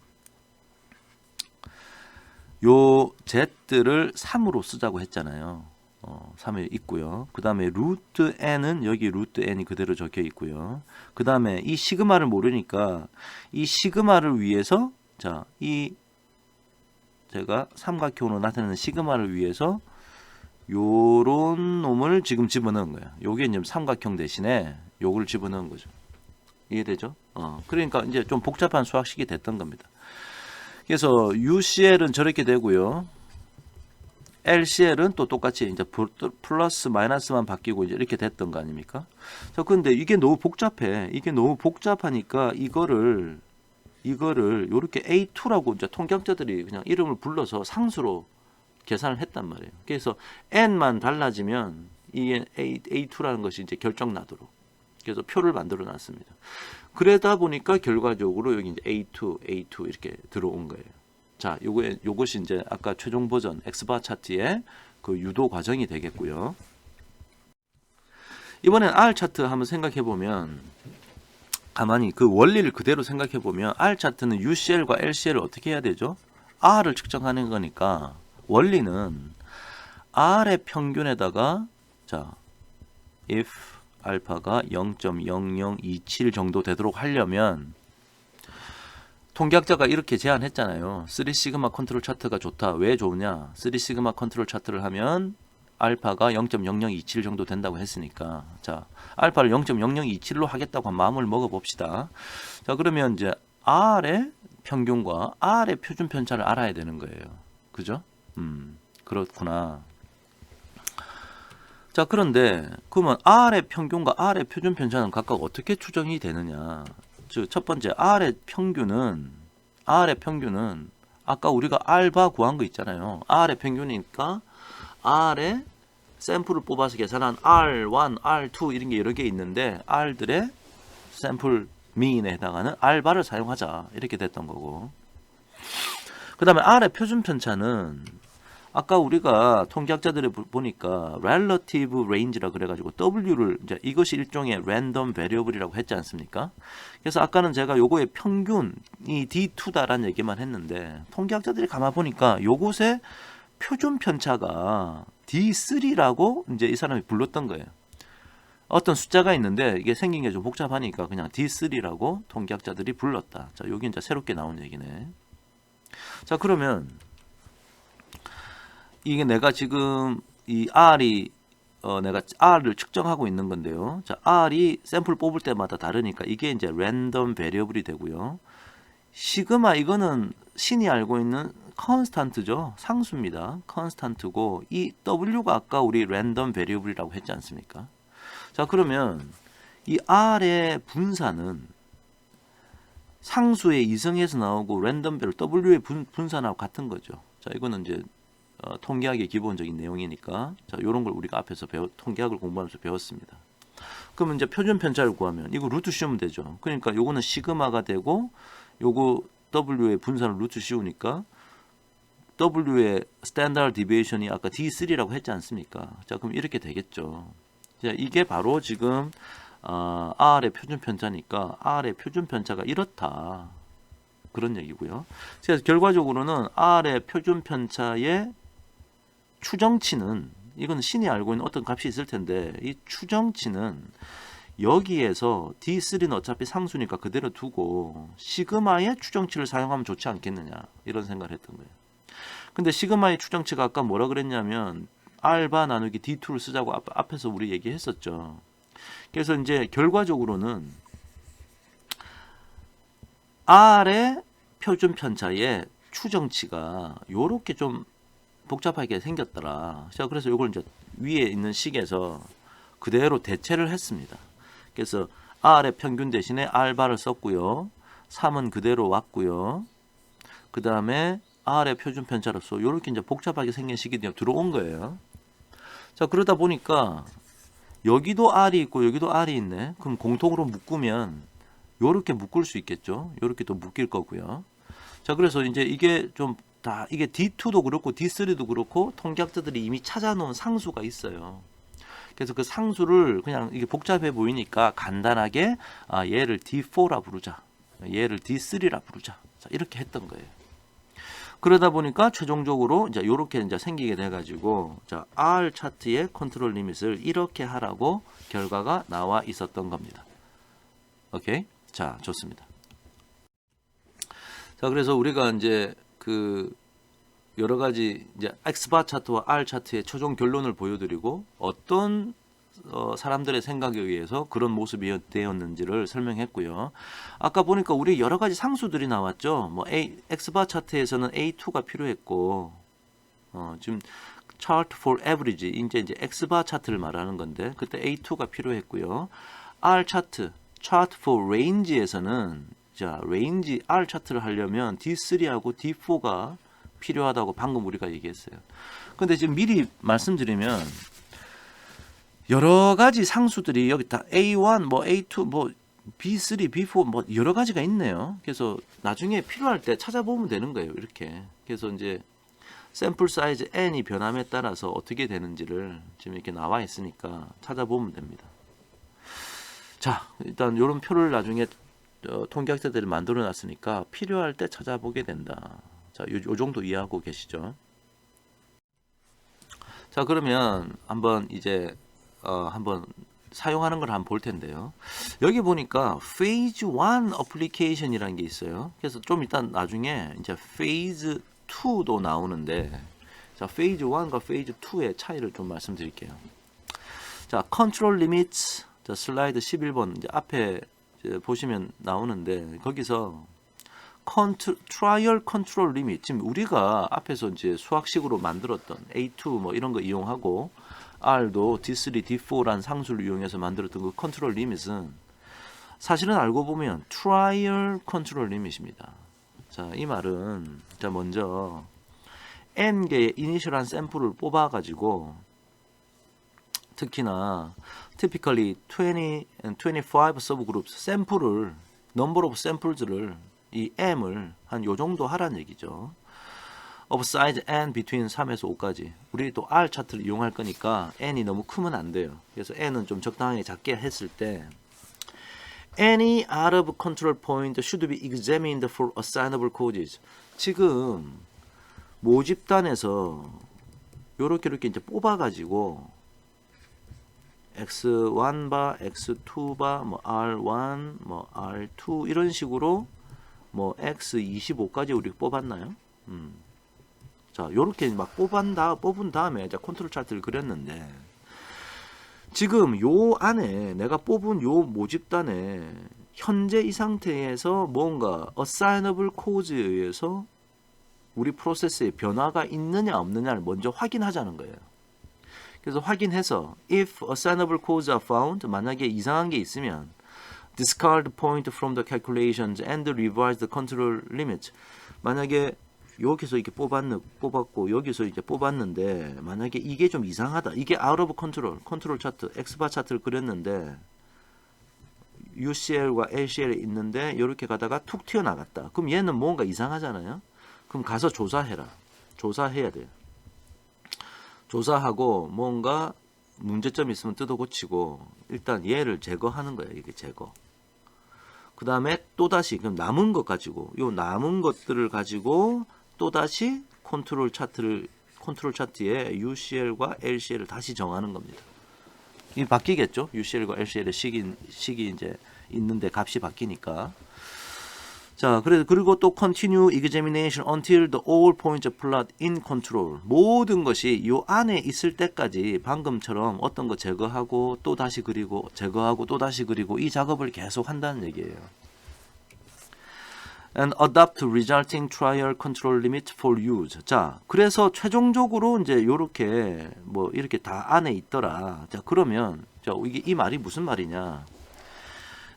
요 Z를 3으로 쓰자고 했잖아요. 3에 있고요. 그 다음에 루트 n은 여기 루트 n이 그대로 적혀 있고요. 그 다음에 이 시그마를 모르니까 이 시그마를 위해서 자, 이 제가 삼각형으로 나타내는 시그마를 위해서 요런 놈을 지금 집어넣은 거야. 요게 이제 삼각형 대신에 요걸 집어넣은 거죠. 이해되죠? 그러니까 이제 좀 복잡한 수학식이 됐던 겁니다. 그래서 UCL은 저렇게 되고요. LCL은 또 똑같이 이제 플러스 마이너스만 바뀌고 이제 이렇게 됐던 거 아닙니까? 자, 근데 이게 너무 복잡해. 이게 너무 복잡하니까 이거를 요렇게 A2라고 이제 통계학자들이 그냥 이름을 불러서 상수로 계산을 했단 말이에요. 그래서 n만 달라지면 이 A2라는 것이 이제 결정 나도록. 그래서 표를 만들어 놨습니다. 그러다 보니까 결과적으로 여기 이제 A2 이렇게 들어온 거예요. 자, 요것이 이제 아까 최종 버전 X바 차트의 그 유도 과정이 되겠고요. 이번엔 R 차트 한번 생각해 보면 가만히 그 원리를 그대로 생각해 보면 R 차트는 UCL과 LCL을 어떻게 해야 되죠? R을 측정하는 거니까 원리는 R의 평균에다가 자, if 알파가 0.0027 정도 되도록 하려면 통계학자가 이렇게 제안했잖아요. 3시그마 컨트롤 차트가 좋다. 왜 좋으냐? 3시그마 컨트롤 차트를 하면 알파가 0.0027 정도 된다고 했으니까 자, 알파를 0.0027로 하겠다고 한 마음을 먹어 봅시다. 자, 그러면 이제 R의 평균과 R의 표준 편차를 알아야 되는 거예요. 그죠? 그렇구나. 자, 그런데 그러면 R의 평균과 R의 표준 편차는 각각 어떻게 추정이 되느냐? 즉, 첫 번째 R의 평균은 아까 우리가 R바 구한 거 있잖아요. R의 평균이니까 R의 샘플을 뽑아서 계산한 R1, R2 이런 게 여러 개 있는데 R들의 샘플 미인에 해당하는 R바를 사용하자 이렇게 됐던 거고. 그 다음에 R의 표준 편차는 아까 우리가 통계학자들을 보니까 relative range라 그래가지고 W를 이제 이것이 일종의 random variable이라고 했지 않습니까? 그래서 아까는 제가 요거의 평균이 D2다라는 얘기만 했는데 통계학자들이 가만 보니까 요것의 표준 편차가 D3라고 이제 이 사람이 불렀던 거예요. 어떤 숫자가 있는데 이게 생긴 게 좀 복잡하니까 그냥 D3라고 통계학자들이 불렀다. 자, 여기 이제 새롭게 나온 얘기네. 자, 그러면 이게 내가 지금 이 R이 내가 R을 측정하고 있는 건데요. 자, R이 샘플 뽑을 때마다 다르니까 이게 이제 랜덤 베리어블이 되고요. 시그마 이거는 신이 알고 있는 컨스탄트죠. 상수입니다. 컨스탄트고 이 W가 아까 우리 랜덤 베리어블이라고 했지 않습니까? 자, 그러면 이 R의 분산은 상수의 이성에서 나오고 랜덤 베리어블 W의 분산하고 같은 거죠. 자, 이거는 이제 통계학의 기본적인 내용이니까 자, 요런 걸 우리가 앞에서 통계학을 공부하면서 배웠습니다. 그러면 이제 표준 편차를 구하면 이거 루트 씌우면 되죠. 그러니까 요거는 시그마가 되고 요거 W의 분산을 루트 씌우니까 W의 스탠다드 디비에이션이 아까 D3라고 했지 않습니까? 자, 그럼 이렇게 되겠죠. 자, 이게 바로 지금 R의 표준 편차니까 R의 표준 편차가 이렇다. 그런 얘기고요. 그래서 결과적으로는 R의 표준 편차의 추정치는 이건 신이 알고 있는 어떤 값이 있을 텐데 이 추정치는 여기에서 D3는 어차피 상수니까 그대로 두고 시그마의 추정치를 사용하면 좋지 않겠느냐 이런 생각을 했던 거예요. 근데 시그마의 추정치가 아까 뭐라 그랬냐면 R바 나누기 D2를 쓰자고 앞에서 우리 얘기했었죠. 그래서 이제 결과적으로는 R의 표준 편차의 추정치가 요렇게 좀 복잡하게 생겼더라. 자, 그래서 요걸 이제 위에 있는 식에서 그대로 대체를 했습니다. 그래서 R의 평균 대신에 R바를 썼고요. 3은 그대로 왔고요. 그 다음에 R의 표준 편차로서 요렇게 이제 복잡하게 생긴 식이 들어온 거예요. 자, 그러다 보니까 여기도 R이 있고 여기도 R이 있네. 그럼 공통으로 묶으면 요렇게 묶을 수 있겠죠. 요렇게 또 묶일 거고요. 자, 그래서 이제 이게 좀 다 이게 D2도 그렇고 D3도 그렇고 통계학자들이 이미 찾아놓은 상수가 있어요. 그래서 그 상수를 그냥 이게 복잡해 보이니까 간단하게 얘를 D4라 부르자. 얘를 D3라 부르자. 자, 이렇게 했던 거예요. 그러다 보니까 최종적으로 이제 요렇게 이제 생기게 돼 가지고 자, R 차트의 컨트롤 리밋을 이렇게 하라고 결과가 나와 있었던 겁니다. 오케이? 자, 좋습니다. 자, 그래서 우리가 이제 그 여러 가지 이제 X바 차트와 R 차트의 최종 결론을 보여드리고 어떤 사람들의 생각에 의해서 그런 모습이 되었는지를 설명했고요. 아까 보니까 우리 여러 가지 상수들이 나왔죠. 뭐 X바 차트에서는 A2가 필요했고 지금 chart for average 이제 X바 차트를 말하는 건데 그때 A2가 필요했고요. R 차트 chart for range에서는 자, 레인지 R 차트를 하려면 D3하고 D4가 필요하다고 방금 우리가 얘기했어요. 근데 지금 미리 말씀드리면 여러 가지 상수들이 여기 다 A1, 뭐 A2, 뭐 B3, B4 뭐 여러 가지가 있네요. 그래서 나중에 필요할 때 찾아보면 되는 거예요. 이렇게. 그래서 이제 샘플 사이즈 n이 변함에 따라서 어떻게 되는지를 지금 이렇게 나와 있으니까 찾아보면 됩니다. 자, 일단 이런 표를 나중에 통계학자들이 만들어 놨으니까 필요할 때 찾아보게 된다. 자, 요 정도 이해하고 계시죠? 자, 그러면 한번 이제 한번 사용하는 걸 한번 볼 텐데요. 여기 보니까 phase 1 application이라는 게 있어요. 그래서 좀 일단 나중에 이제 phase 2도 나오는데 자, phase 1과 phase 2의 차이를 좀 말씀드릴게요. 자, control limits 자, 슬라이드 11번 이제 앞에 보시면 나오는데 거기서 트라이얼 컨트롤 리밋 지금 우리가 앞에서 이제 수학식으로 만들었던 A2 뭐 이런 거 이용하고 R도 D3, D4란 상수를 이용해서 만들었던 그 컨트롤 리밋은 사실은 알고 보면 트라이얼 컨트롤 리밋입니다. 자, 이 말은 자 먼저 n개의 이니셜한 샘플을 뽑아 가지고 특히나 typically 20 and 25 subgroups 샘플을 number of samples를 이 m을 한 요 정도 하라는 얘기죠. of size n between 3에서 5까지. 우리 또 R 차트를 이용할 거니까 n이 너무 크면 안 돼요. 그래서 n은 좀 적당하게 작게 했을 때 any out of control point should be examined for assignable causes. 지금 모집단에서 요렇게 이렇게 이제 뽑아가지고 x1바, x2바, 뭐 r1, 뭐 r2 이런 식으로 뭐 x25까지 우리 뽑았나요? 자, 요렇게 막 뽑은 다음에 이제 컨트롤 차트를 그렸는데 지금 요 안에 내가 뽑은 요 모집단에 현재 이 상태에서 뭔가 assignable clause에 의해서 우리 프로세스에 변화가 있느냐 없느냐를 먼저 확인하자는 거예요. 그래서 확인해서 if assignable clauses are found, 만약에 이상한 게 있으면 discard point from the calculations and revise the control limit. 만약에 여기서 이렇게 뽑았고 여기서 이제 뽑았는데 만약에 이게 좀 이상하다. 이게 out of control, 컨트롤 차트, X바 차트를 그렸는데 UCL과 LCL이 있는데 이렇게 가다가 툭 튀어나갔다. 그럼 얘는 뭔가 이상하잖아요. 그럼 가서 조사해라. 조사해야 돼요. 조사하고 뭔가 문제점이 있으면 뜯어 고치고 일단 얘를 제거하는 거예요. 이게 제거. 그 다음에 또다시 그럼 남은 것 가지고 요 남은 것들을 가지고 또다시 컨트롤 차트에 UCL과 LCL을 다시 정하는 겁니다. 이 바뀌겠죠? UCL과 LCL의 식이 이제 있는데 값이 바뀌니까. 자, 그리고 또 continue examination until the all points are plot in control. 모든 것이 요 안에 있을 때까지 방금처럼 어떤 거 제거하고 또 다시 그리고 제거하고 또 다시 그리고 이 작업을 계속 한다는 얘기예요. And adopt resulting trial control limit for use. 자, 그래서 최종적으로 이제 요렇게 뭐 이렇게 다 안에 있더라. 자, 그러면 이게 이 말이 무슨 말이냐?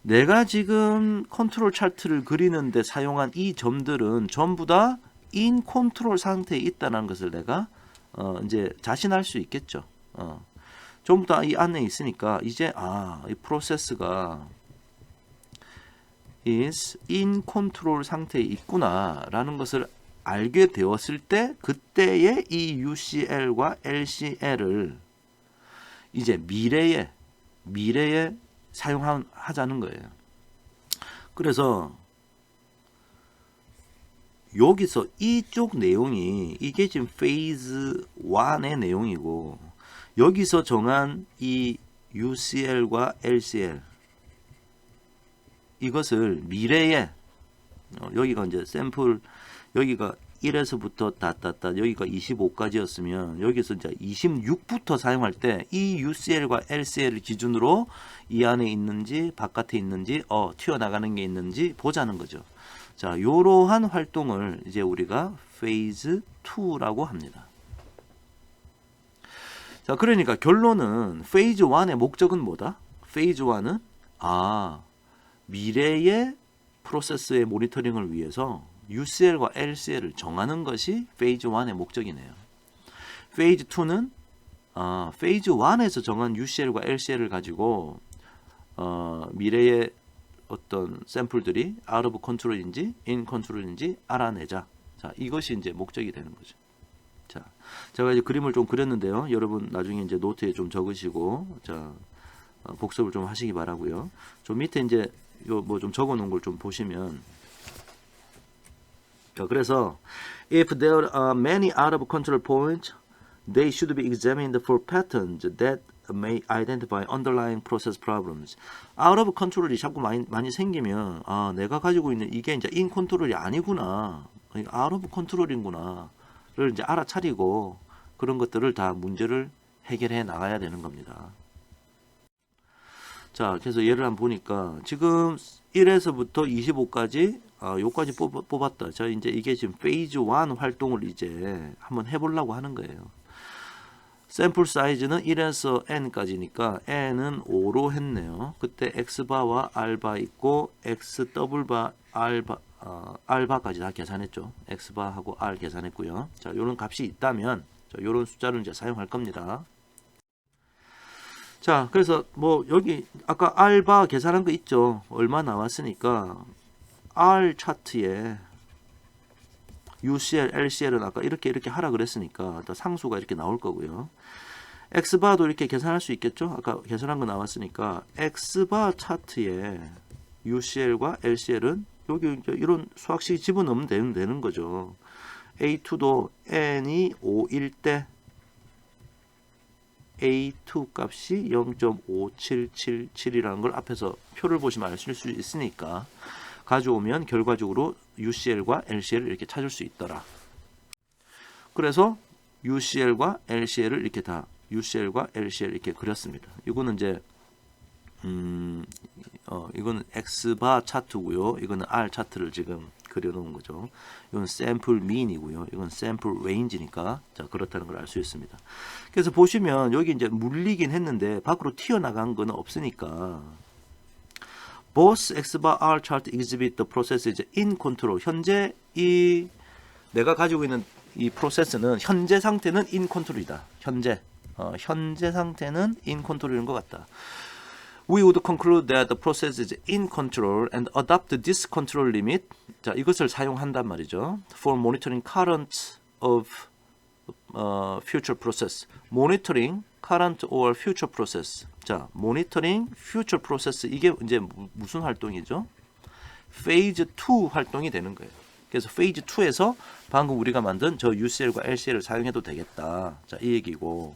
내가 지금 컨트롤 차트를 그리는데 사용한 이 점들은 전부 다 인 컨트롤 상태에 있다는 것을 내가 이제 자신할 수 있겠죠. 전부 다 이 안에 있으니까 이제 이 프로세스가 is in control 상태에 있구나라는 것을 알게 되었을 때 그때의 이 UCL과 LCL을 이제 미래에 사용하자는 거예요. 그래서 여기서 이쪽 내용이 이게 지금 페이즈 1의 내용이고 여기서 정한 이 UCL과 LCL 이것을 미래에 여기가 이제 샘플 여기가 1에서부터 여기가 25까지였으면 여기서 이제 26부터 사용할 때 이 UCL과 LCL을 기준으로 이 안에 있는지 바깥에 있는지 튀어나가는 게 있는지 보자는 거죠. 자, 요러한 활동을 이제 우리가 페이즈 2라고 합니다. 자, 그러니까 결론은 페이즈 1의 목적은 뭐다? 페이즈 1은 미래의 프로세스의 모니터링을 위해서 UCL과 LCL을 정하는 것이 페이즈 1의 목적이네요. 페이즈 2는 페이즈 1에서 정한 UCL과 LCL을 가지고 미래의 어떤 샘플들이 out of control인지 in control인지 알아내자. 자, 이것이 이제 목적이 되는 거죠. 자, 제가 이제 그림을 좀 그렸는데요. 여러분 나중에 이제 노트에 좀 적으시고 자, 복습을 좀 하시기 바라고요. 좀 밑에 이제 요 뭐 좀 적어 놓은 걸 좀 보시면 자, 그래서 if there are many out of control points, they should be examined for patterns that may identify underlying process problems. out of control이 자꾸 많이 생기면 내가 가지고 있는 이게 이제 in control이 아니구나. out of control인구나를 이제 알아차리고 그런 것들을 다 문제를 해결해 나가야 되는 겁니다. 자, 그래서 예를 한번 보니까 지금 1에서부터 25까지 요까지 뽑았다. 자, 이제 이게 지금 페이즈 1 활동을 이제 한번 해보려고 하는 거예요. 샘플 사이즈는 1에서 n까지니까 n은 5로 했네요. 그때 x바와 r바 있고 x 더블바 r바까지 다 계산했죠. x바하고 r 계산했고요. 자, 요런 값이 있다면 자, 요런 숫자를 이제 사용할 겁니다. 자, 그래서 뭐 여기 아까 R바 계산한 거 있죠. 얼마 나왔으니까 R 차트에 UCL, LCL은 아까 이렇게 하라 그랬으니까 상수가 이렇게 나올 거고요. X바도 이렇게 계산할 수 있겠죠. 아까 계산한 거 나왔으니까 X바 차트에 UCL과 LCL은 여기 이런 수학식 집어넣으면 되는 거죠. A2도 n이 5일 때 A2 값이 0.5777이라는 걸 앞에서 표를 보시면 아실 수 있으니까 가져오면 결과적으로 UCL과 LCL을 이렇게 찾을 수 있더라. 그래서 UCL과 LCL을 이렇게 다 UCL과 LCL 이렇게 그렸습니다. 이거는 이제 이거는 X바 차트고요. 이거는 R 차트를 지금 그려놓은 거죠. 이건 샘플 민이고요. 이건 샘플 레인지니까 자 그렇다는 걸 알 수 있습니다. 그래서 보시면 여기 이제 물리긴 했는데 밖으로 튀어나간 건 없으니까 both X바 R chart exhibit the process is in control. 현재 이 내가 가지고 있는 이 프로세스는 현재 상태는 in control이다. 현재 상태는 in control인 것 같다. We would conclude that the process is in control and adopt this control limit. 자, 이것을 사용한단 말이죠. For monitoring current of future process. Monitoring current or future process. 자, monitoring future process 이게 이제 무슨 활동이죠? phase 2 활동이 되는 거예요. 그래서 phase 2에서 방금 우리가 만든 저 UCL과 LCL을 사용해도 되겠다. 자, 이 얘기고.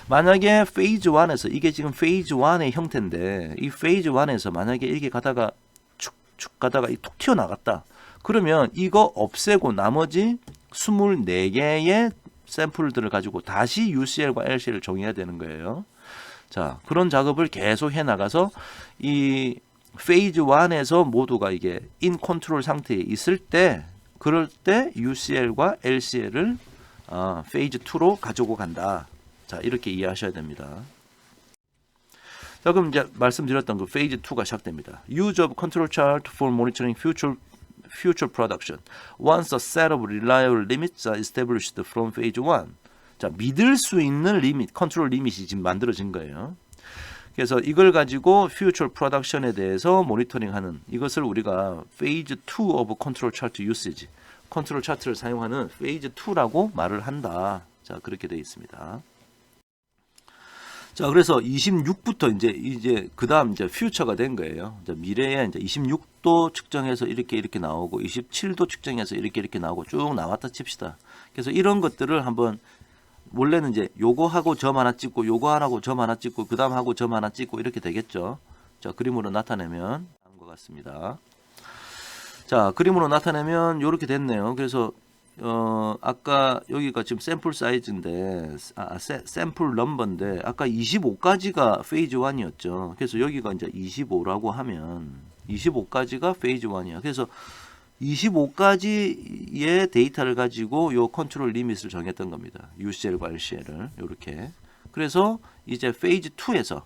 만약에 phase 1에서 이게 지금 phase 1의 형태인데 이 phase 1에서 만약에 이게 가다가 축축 가다가 톡 튀어나갔다. 그러면 이거 없애고 나머지 24개의 샘플들을 가지고 다시 UCL과 LCL을 정의해야 되는 거예요. 자, 그런 작업을 계속 해 나가서 이 phase 1에서 모두가 이게 in control 상태에 있을 때 그럴 때 UCL과 LCL을 phase 2로 가지고 간다. 자, 이렇게 이해하셔야 됩니다. 자, 그럼 이제 말씀드렸던 그 phase 2가 시작됩니다. Use of control chart for monitoring future production. Once a set of reliable limits are established from phase 1. 자, 믿을 수 있는 리밋, 컨트롤 리밋이 지금 만들어진 거예요. 그래서 이걸 가지고 future production에 대해서 모니터링하는 이것을 우리가 phase 2 of control chart usage, 컨트롤 차트를 사용하는 phase 2라고 말을 한다. 자, 그렇게 되어 있습니다. 자, 그래서 26부터 이제 그다음 이제 퓨처가 된 거예요. 이제 미래에 이제 26도 측정해서 이렇게 나오고 27도 측정해서 이렇게 나오고 쭉 나왔다 칩시다. 그래서 이런 것들을 한번 원래는 이제 요거 하고 점 하나 찍고 요거 하고 점 하나 찍고 그다음 하고 점 하나 찍고 이렇게 되겠죠. 자, 그림으로 나타내면 한 것 같습니다. 자, 그림으로 나타내면 이렇게 됐네요. 그래서 아까 여기가 지금 샘플 사이즈인데 샘플 넘버인데 아까 25까지가 페이즈 1이었죠. 그래서 여기가 이제 25라고 하면 25까지가 페이즈 1이야. 그래서 25까지의 데이터를 가지고 요 컨트롤 리밋을 정했던 겁니다. UCL과 LCL을 이렇게. 그래서 이제 페이즈 2에서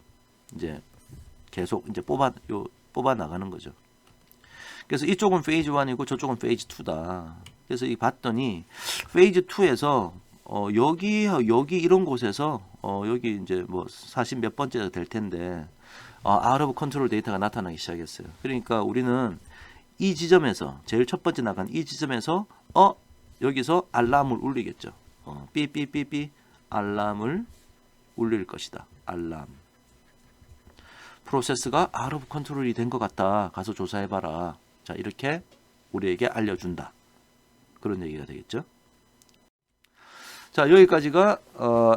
이제 계속 이제 뽑아 나가는 거죠. 그래서 이쪽은 페이즈 1이고 저쪽은 페이즈 2다. 그래서 이 봤더니 페이즈 2에서 여기 이런 곳에서 여기 이제 뭐 40 몇 번째가 될 텐데 out of control 데이터가 나타나기 시작했어요. 그러니까 우리는 이 지점에서 제일 첫 번째 나간 이 지점에서 여기서 알람을 울리겠죠. 삐삐삐삐 알람을 울릴 것이다. 알람. 프로세스가 out of control이 된 것 같다. 가서 조사해봐라. 자, 이렇게 우리에게 알려준다. 그런 얘기가 되겠죠. 자, 여기까지가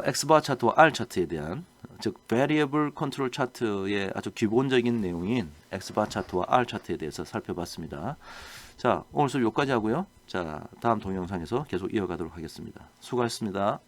X바 차트와 R 차트에 대한 즉 Variable Control 차트의 아주 기본적인 내용인 X바 차트와 R 차트에 대해서 살펴봤습니다. 자, 오늘 수업 여기까지 하고요. 자, 다음 동영상에서 계속 이어가도록 하겠습니다. 수고하셨습니다.